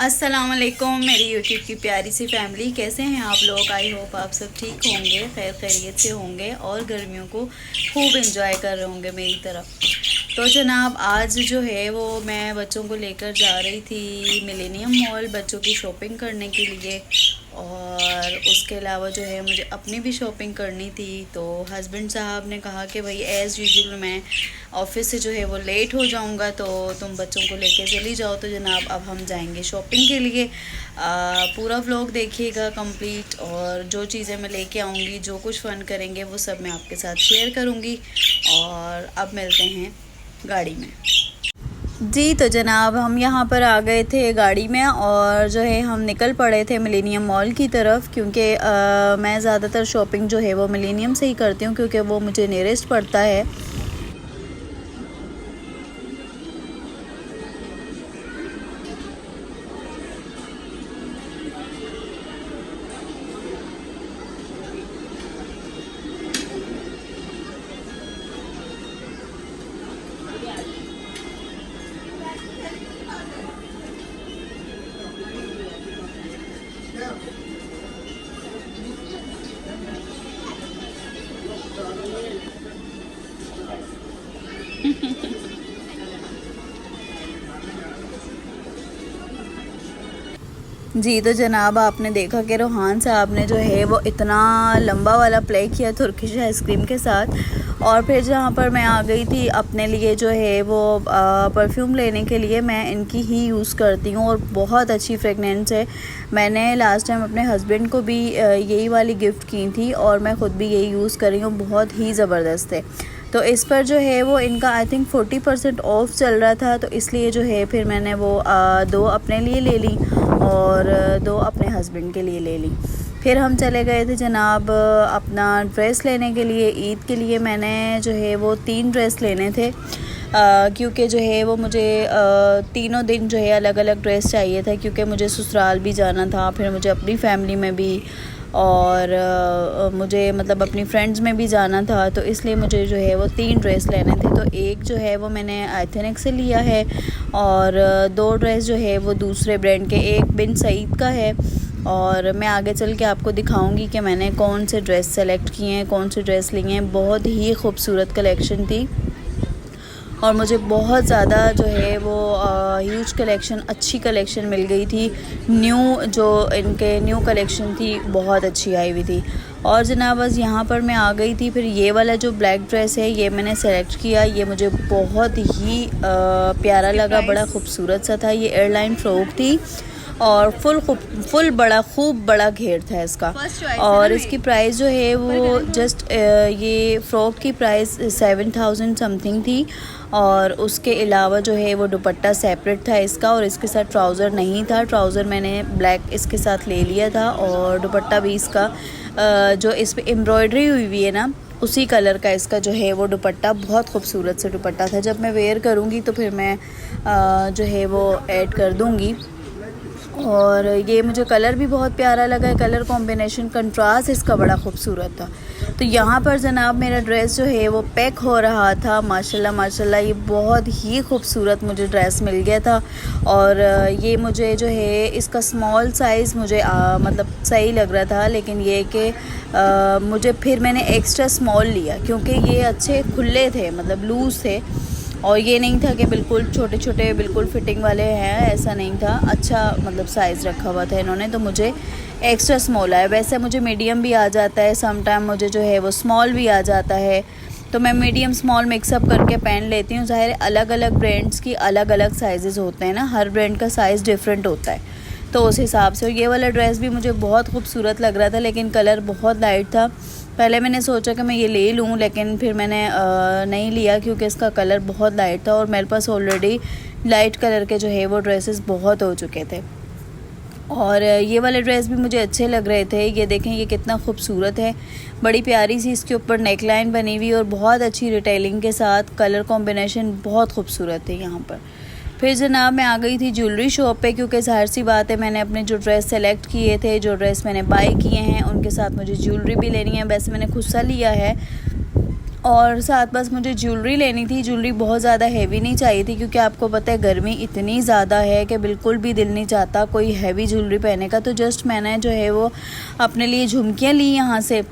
अस्सलाम वालेकुम मेरी यूट्यूब की प्यारी सी फैमिली, कैसे हैं आप लोग। आई होप आप सब ठीक होंगे, खैर खैरियत से होंगे और गर्मियों को खूब एंजॉय कर रहे होंगे मेरी तरफ। तो जनाब आज जो है वो मैं बच्चों को लेकर जा रही थी मिलेनियम मॉल बच्चों की शॉपिंग करने के लिए, और उसके अलावा जो है मुझे अपनी भी शॉपिंग करनी थी। तो हस्बैंड साहब ने कहा कि भाई एज़ यूजुअल मैं ऑफिस से जो है वो लेट हो जाऊंगा, तो तुम बच्चों को लेके चली जाओ। तो जनाब अब हम जाएंगे शॉपिंग के लिए। पूरा व्लॉग देखिएगा कंप्लीट, और जो चीज़ें मैं लेके आऊँगी, जो कुछ फ़न करेंगे वो सब मैं आपके साथ शेयर करूँगी। और अब मिलते हैं गाड़ी में। जी तो जनाब हम यहाँ पर आ गए थे गाड़ी में, और जो है हम निकल पड़े थे मिलेनियम मॉल की तरफ, क्योंकि मैं ज़्यादातर शॉपिंग जो है वो मिलेनियम से ही करती हूँ, क्योंकि वो मुझे नियरेस्ट पड़ता है। जी तो जनाब आपने देखा कि रोहान साहब ने जो है वो इतना लंबा वाला प्ले किया तुर्किश आइसक्रीम के साथ। और फिर जहाँ पर मैं आ गई थी अपने लिए जो है वो परफ्यूम लेने के लिए। मैं इनकी ही यूज़ करती हूँ और बहुत अच्छी फ्रेगनेंस है। मैंने लास्ट टाइम अपने हस्बैंड को भी यही वाली गिफ्ट की थी, और मैं ख़ुद भी यही यूज़ कर रही हूँ, बहुत ही ज़बरदस्त है। तो इस पर जो है वो इनका आई थिंक 40% ऑफ चल रहा था, तो इसलिए जो है फिर मैंने वो 2 अपने लिए ले ली और 2 अपने हस्बैंड के लिए ले ली। फिर हम चले गए थे जनाब अपना ड्रेस लेने के लिए। ईद के लिए मैंने जो है वो 3 ड्रेस लेने थे, क्योंकि जो है वो मुझे तीनों दिन जो है अलग अलग ड्रेस चाहिए था, क्योंकि मुझे ससुराल भी जाना था, फिर मुझे अपनी फैमिली में भी, और मुझे मतलब अपनी फ्रेंड्स में भी जाना था। तो इसलिए मुझे जो है वो 3 ड्रेस लेने थे। तो एक जो है वो मैंने आइथनिक से लिया है, और 2 ड्रेस जो है वो दूसरे ब्रांड के, एक बिन सईद का है। और मैं आगे चल के आपको दिखाऊंगी कि मैंने कौन से ड्रेस सेलेक्ट किए हैं, कौन से ड्रेस लिए हैं। बहुत ही खूबसूरत कलेक्शन थी, और मुझे बहुत ज़्यादा जो है वो ह्यूज कलेक्शन, अच्छी कलेक्शन मिल गई थी। न्यू जो इनके न्यू कलेक्शन थी बहुत अच्छी आई हुई थी। और जनाब बस यहाँ पर मैं आ गई थी। फिर ये वाला जो ब्लैक ड्रेस है ये मैंने सेलेक्ट किया। ये मुझे बहुत ही प्यारा लगा, बड़ा खूबसूरत सा था। ये एयरलाइन फ्रॉक थी और फुल बड़ा, खूब बड़ा घेर था इसका। और इसकी प्राइस जो है वो जस्ट ये फ़्रॉक की प्राइस 7000 समथिंग थी। और उसके अलावा जो है वो दुपट्टा सेपरेट था इसका, और इसके साथ ट्राउज़र नहीं था। ट्राउज़र मैंने ब्लैक इसके साथ ले लिया था, और दुपट्टा भी इसका जो इस पर एम्ब्रॉयडरी हुई हुई है ना, उसी कलर का इसका जो है वो दुपट्टा, बहुत खूबसूरत से दुपट्टा था। जब मैं वेयर करूँगी तो फिर मैं जो है वो ऐड कर दूँगी। और ये मुझे कलर भी बहुत प्यारा लगा है, कलर कॉम्बिनेशन, कंट्रास्ट इसका बड़ा खूबसूरत था। तो यहाँ पर जनाब मेरा ड्रेस जो है वो पैक हो रहा था। माशाल्लाह माशाल्लाह ये बहुत ही खूबसूरत मुझे ड्रेस मिल गया था। और ये मुझे जो है इसका स्मॉल साइज़ मुझे मतलब सही लग रहा था, लेकिन ये कि मुझे फिर मैंने एक्स्ट्रा स्मॉल लिया, क्योंकि ये अच्छे खुले थे, मतलब लूज़ थे। और ये नहीं था कि बिल्कुल छोटे छोटे बिल्कुल फिटिंग वाले हैं, ऐसा नहीं था। अच्छा मतलब साइज़ रखा हुआ था इन्होंने, तो मुझे एक्स्ट्रा स्मॉल आया। वैसे मुझे मीडियम भी आ जाता है, सम टाइम मुझे जो है वो स्मॉल भी आ जाता है, तो मैं मीडियम स्मॉल मिक्सअप करके पहन लेती हूँ। ज़ाहिर अलग अलग ब्रांड्स की अलग अलग साइज़ होते हैं ना, हर ब्रांड का साइज़ डिफरेंट होता है, तो उस हिसाब से। ये वाला ड्रेस भी मुझे बहुत खूबसूरत लग रहा था, लेकिन कलर बहुत लाइट था। पहले मैंने सोचा कि मैं ये ले लूँ, लेकिन फिर मैंने नहीं लिया, क्योंकि इसका कलर बहुत लाइट था, और मेरे पास ऑलरेडी लाइट कलर के जो है वो ड्रेसेस बहुत हो चुके थे। और ये वाले ड्रेस भी मुझे अच्छे लग रहे थे। ये देखें ये कितना खूबसूरत है, बड़ी प्यारी सी इसके ऊपर नेकलाइन बनी हुई, और बहुत अच्छी रिटेलिंग के साथ कलर कॉम्बिनेशन बहुत खूबसूरत है यहाँ पर। फिर जनाब मैं आ गई थी ज्वेलरी शॉप पे, क्योंकि ज़ाहिर सी बात है मैंने अपने जो ड्रेस सेलेक्ट किए थे, जो ड्रेस मैंने बाय किए हैं, उनके साथ मुझे ज्वेलरी भी लेनी है। वैसे मैंने खुद सा लिया है, और साथ बस मुझे ज्वेलरी लेनी थी। ज्वेलरी बहुत ज़्यादा हेवी नहीं चाहिए थी क्योंकि आपको पता है गर्मी इतनी ज़्यादा है कि बिल्कुल भी दिल नहीं चाहता कोई हैवी ज्वेलरी पहनने का। तो जस्ट मैंने जो है वो अपने लिए झुमकियाँ ली यहाँ से,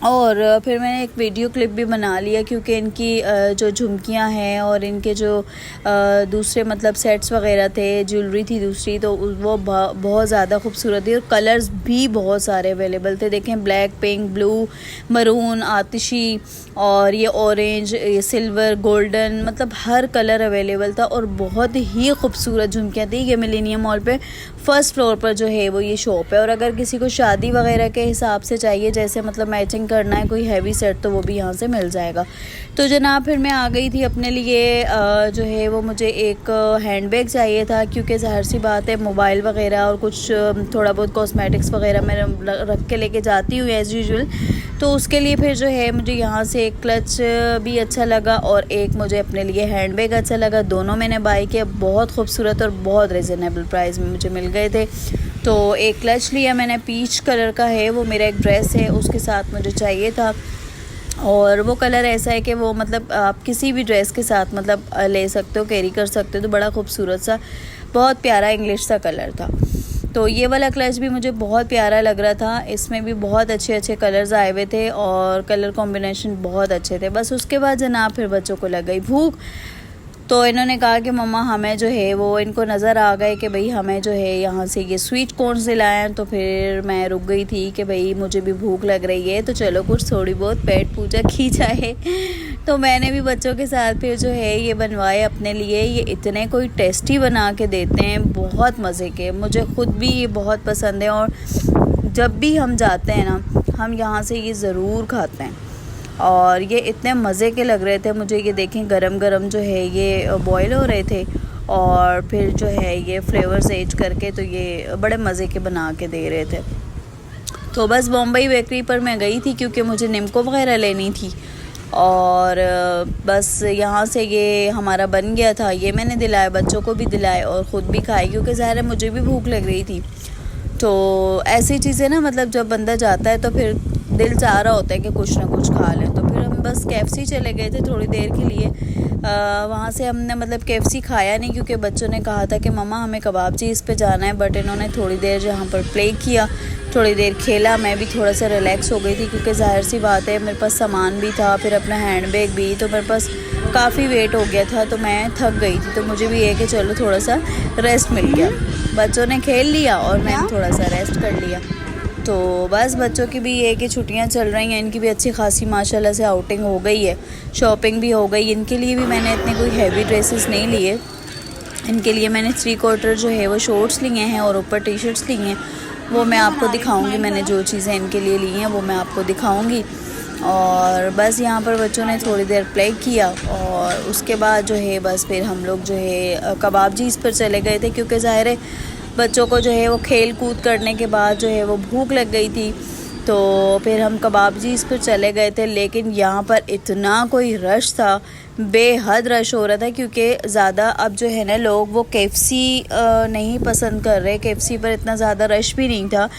और फिर मैंने एक वीडियो क्लिप भी बना लिया क्योंकि इनकी जो झुमकियाँ हैं और इनके जो दूसरे मतलब सेट्स वगैरह थे, ज्वेलरी थी दूसरी, तो वो बहुत ज़्यादा खूबसूरत थी और कलर्स भी बहुत सारे अवेलेबल थे। देखें, ब्लैक, पिंक, ब्लू, मरून, आतिशी और ये ऑरेंज, ये सिल्वर, गोल्डन, मतलब हर कलर अवेलेबल था और बहुत ही खूबसूरत झुमकियाँ थी। ये मिलेनियम मॉल पे फर्स्ट फ्लोर पर जो है वो ये शॉप है। और अगर किसी को शादी वगैरह के हिसाब से चाहिए, जैसे मतलब मैचिंग करना है कोई हैवी सेट, तो वो भी यहाँ से मिल जाएगा। तो जनाब फिर मैं आ गई थी अपने लिए जो है वो मुझे एक हैंडबैग चाहिए था क्योंकि ज़ाहिर सी बात है मोबाइल वगैरह और कुछ थोड़ा बहुत कॉस्मेटिक्स वगैरह मैं रख के लेके जाती हूँ एज़ यूजुअल। तो उसके लिए फिर जो है मुझे यहाँ से एक क्लच भी अच्छा लगा और एक मुझे अपने लिए हैंडबैग अच्छा लगा। दोनों मैंने बाय किया, बहुत खूबसूरत और बहुत रिजनेबल प्राइस में मुझे मिल गए थे। तो एक क्लच लिया मैंने, पीच कलर का है, वो मेरा एक ड्रेस है उसके साथ मुझे चाहिए था। और वो कलर ऐसा है कि वो मतलब आप किसी भी ड्रेस के साथ मतलब ले सकते हो, कैरी कर सकते हो। तो बड़ा खूबसूरत सा, बहुत प्यारा इंग्लिश सा कलर था। तो ये वाला क्लच भी मुझे बहुत प्यारा लग रहा था। इसमें भी बहुत अच्छे अच्छे कलर्स आए हुए थे और कलर कॉम्बिनेशन बहुत अच्छे थे। बस उसके बाद जनाब फिर बच्चों को लग गई भूख, तो इन्होंने कहा कि मम्मा हमें जो है वो, इनको नज़र आ गए कि भाई हमें जो है यहाँ से ये स्वीट कॉर्न दिलाएं। तो फिर मैं रुक गई थी कि भाई मुझे भी भूख लग रही है, तो चलो कुछ थोड़ी बहुत पेट पूजा की जाए। तो मैंने भी बच्चों के साथ फिर जो है ये बनवाए अपने लिए। ये इतने कोई टेस्टी बना के देते हैं, बहुत मज़े के, मुझे ख़ुद भी ये बहुत पसंद है और जब भी हम जाते हैं ना हम यहाँ से ये ज़रूर खाते हैं। और ये इतने मज़े के लग रहे थे मुझे। ये देखें गरम गरम जो है ये बॉयल हो रहे थे और फिर जो है ये फ्लेवर्स ऐड करके तो ये बड़े मज़े के बना के दे रहे थे। तो बस बॉम्बई बेकरी पर मैं गई थी क्योंकि मुझे निम्को वगैरह लेनी थी और बस यहाँ से ये हमारा बन गया था। ये मैंने दिलाया, बच्चों को भी दिलाए और ख़ुद भी खाई क्योंकि ज़ाहिर है मुझे भी भूख लग रही थी। तो ऐसी चीज़ें ना मतलब जब बंदा जाता है तो फिर दिल चाह रहा होता है कि कुछ ना कुछ खा लें। तो फिर हम बस KFC चले गए थे थोड़ी देर के लिए। वहाँ से हमने मतलब KFC खाया नहीं क्योंकि बच्चों ने कहा था कि मम्मा हमें कबाब चीज़ पे जाना है। बट इन्होंने थोड़ी देर जहाँ पर प्ले किया, थोड़ी देर खेला, मैं भी थोड़ा सा रिलैक्स हो गई थी क्योंकि ज़ाहिर सी बात है मेरे पास सामान भी था, फिर अपना हैंडबैग भी, तो मेरे पास काफ़ी वेट हो गया था, तो मैं थक गई थी। तो मुझे भी ये कि चलो थोड़ा सा रेस्ट मिल गया। बच्चों ने खेल लिया और मैंने थोड़ा सा रेस्ट कर लिया। तो बस बच्चों की भी ये कि छुट्टियां चल रही हैं, इनकी भी अच्छी खासी माशाल्लाह से आउटिंग हो गई है, शॉपिंग भी हो गई। इनके लिए भी मैंने इतने कोई हैवी ड्रेसेस नहीं लिए। इनके लिए मैंने 3/4 जो है वो शॉर्ट्स लिए हैं और ऊपर टी-शर्ट्स ली हैं। वो मैं आपको दिखाऊंगी, मैंने जो चीज़ें इनके लिए ली हैं वो मैं आपको दिखाऊंगी। और बस यहाँ पर बच्चों ने थोड़ी देर प्ले किया और उसके बाद जो है बस फिर हम लोग जो है कबाब चीज़ पर चले गए थे क्योंकि ज़ाहिर है बच्चों को जो है वो खेल कूद करने के बाद जो है वो भूख लग गई थी। तो फिर हम कबाब चीज़ पर चले गए थे, लेकिन यहाँ पर इतना कोई रश था, बेहद रश हो रहा था क्योंकि ज़्यादा अब जो है ना लोग वो KFC नहीं पसंद कर रहे। KFC पर इतना ज़्यादा रश भी नहीं था,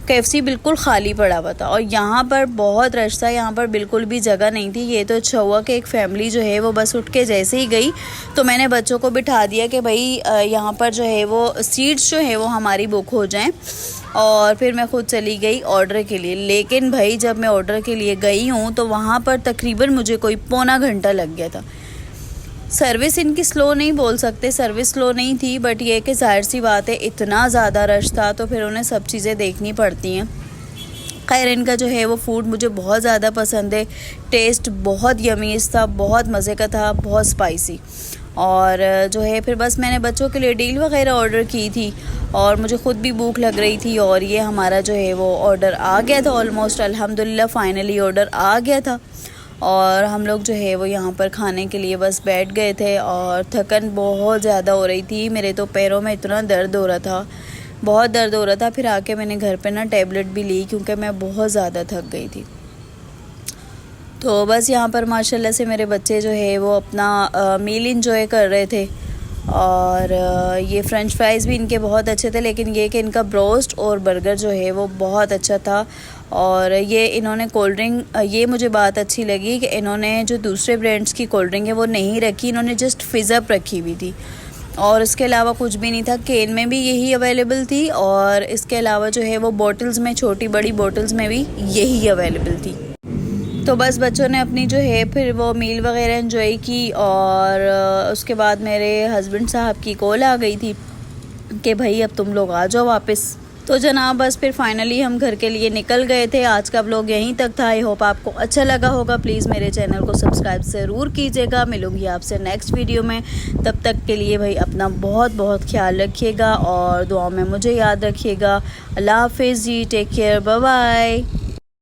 KFC बिल्कुल खाली पड़ा हुआ था और यहाँ पर बहुत रश था, यहाँ पर बिल्कुल भी जगह नहीं थी। ये तो अच्छा हुआ कि एक फ़ैमिली जो है वो बस उठ के जैसे ही गई तो मैंने बच्चों को बिठा दिया कि भाई यहाँ पर जो है वो सीट्स जो है वो हमारी बुक हो जाएं, और फिर मैं ख़ुद चली गई ऑर्डर के लिए। लेकिन भाई जब मैं ऑर्डर के लिए गई हूँ तो वहाँ पर तकरीबन मुझे कोई पौना घंटा लग गया था। सर्विस इनकी स्लो नहीं बोल सकते, सर्विस स्लो नहीं थी, बट ये कि जाहिर सी बात है इतना ज़्यादा रश था तो फिर उन्हें सब चीज़ें देखनी पड़ती हैं। खैर इनका जो है वो फूड मुझे बहुत ज़्यादा पसंद है, टेस्ट बहुत यमीज़ था, बहुत मज़े का था, बहुत स्पाइसी। और जो है फिर बस मैंने बच्चों के लिए डील वगैरह ऑर्डर की थी और मुझे ख़ुद भी भूख लग रही थी और ये हमारा जो है वो ऑर्डर आ गया था ऑलमोस्ट, अल्हम्दुलिल्लाह फ़ाइनली ऑर्डर आ गया था। और हम लोग जो है वो यहाँ पर खाने के लिए बस बैठ गए थे और थकन बहुत ज़्यादा हो रही थी। मेरे तो पैरों में इतना दर्द हो रहा था, बहुत दर्द हो रहा था। फिर आके मैंने घर पे ना टैबलेट भी ली क्योंकि मैं बहुत ज़्यादा थक गई थी। तो बस यहाँ पर माशाल्लाह से मेरे बच्चे जो है वो अपना मील इंजॉय कर रहे थे और ये फ्रेंच फ्राइज़ भी इनके बहुत अच्छे थे, लेकिन ये कि इनका ब्रोस्ट और बर्गर जो है वो बहुत अच्छा था। और ये इन्होंने कोल्ड ड्रिंक, ये मुझे बात अच्छी लगी कि इन्होंने जो दूसरे ब्रांड्स की कोल्ड ड्रिंक है वो नहीं रखी, इन्होंने जस्ट फिज़अप रखी हुई थी और इसके अलावा कुछ भी नहीं था। केन में भी यही अवेलेबल थी और इसके अलावा जो है वो बॉटल्स में, छोटी बड़ी बॉटल्स में भी यही अवेलेबल थी। तो बस बच्चों ने अपनी जो है फिर वो मील वगैरह एंजॉय की और उसके बाद मेरे हस्बैंड साहब की कॉल आ गई थी कि भाई अब तुम लोग आ जाओ वापस। तो जनाब बस फिर फाइनली हम घर के लिए निकल गए थे। आज का व्लॉग यहीं तक था। आई होप आपको अच्छा लगा होगा। प्लीज़ मेरे चैनल को सब्सक्राइब ज़रूर कीजिएगा। मिलूंगी आपसे नेक्स्ट वीडियो में। तब तक के लिए भाई अपना बहुत बहुत ख्याल रखिएगा और दुआओं में मुझे याद रखिएगा। अल्लाह हाफिज़ जी, टेक केयर, बाय बाय।